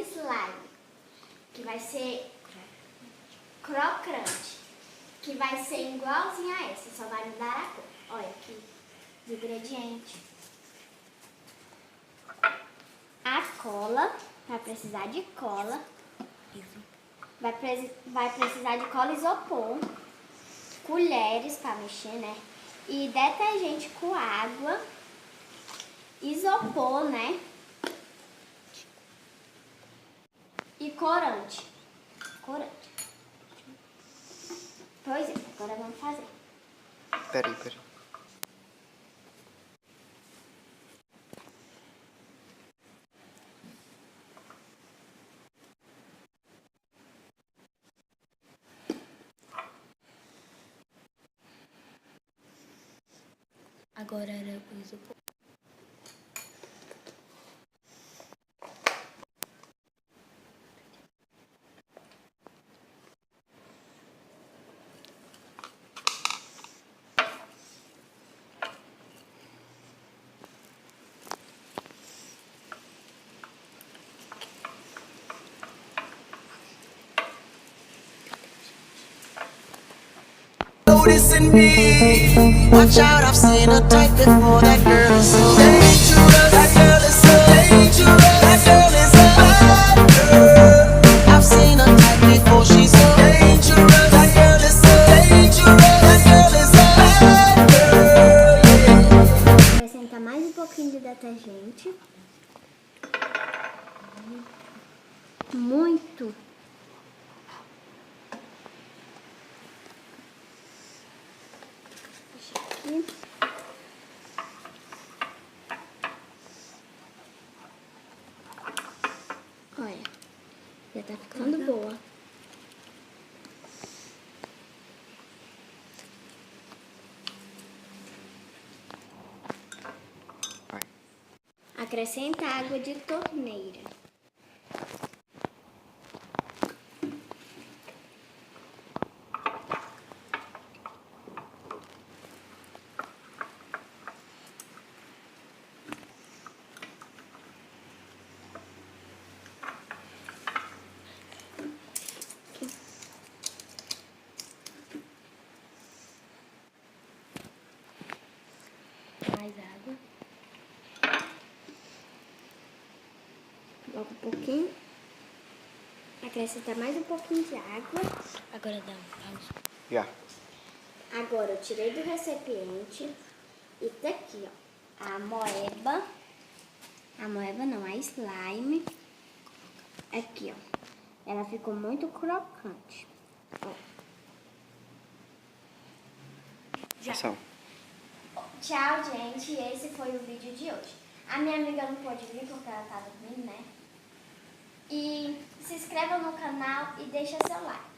slime, que vai ser crocante, que vai ser igualzinho a essa, só vai mudar a cor. Olha aqui, os ingredientes. A cola, vai precisar de cola. Vai precisar de cola isopor, colheres para mexer, né? E detergente com água, isopor, né? E corante. Pois é, agora vamos fazer. Peraí. Agora era o isopor. Noticing me, watch out, I've seen a type before. That girl is so dangerous. That girl is so dangerous. That girl is a bad girl. I've seen a type before. She's so dangerous. That girl is so dangerous. That girl is a bad girl. Acrescentar mais um pouquinho de detergente. Muito. Aqui. Olha, já tá ficando boa. Vai. Acrescenta água de torneira. Mais água. Coloca um pouquinho. Acrescenta mais um pouquinho de água. Agora dá um pausa. Já. Agora eu tirei do recipiente. E tá aqui, ó. A moeba. A moeba não, a slime. Aqui, ó. Ela ficou muito crocante. Ó. Ação. Tchau, gente. Esse foi o vídeo de hoje. A minha amiga não pôde vir porque ela tá dormindo, né? E se inscreva no canal e deixa seu like.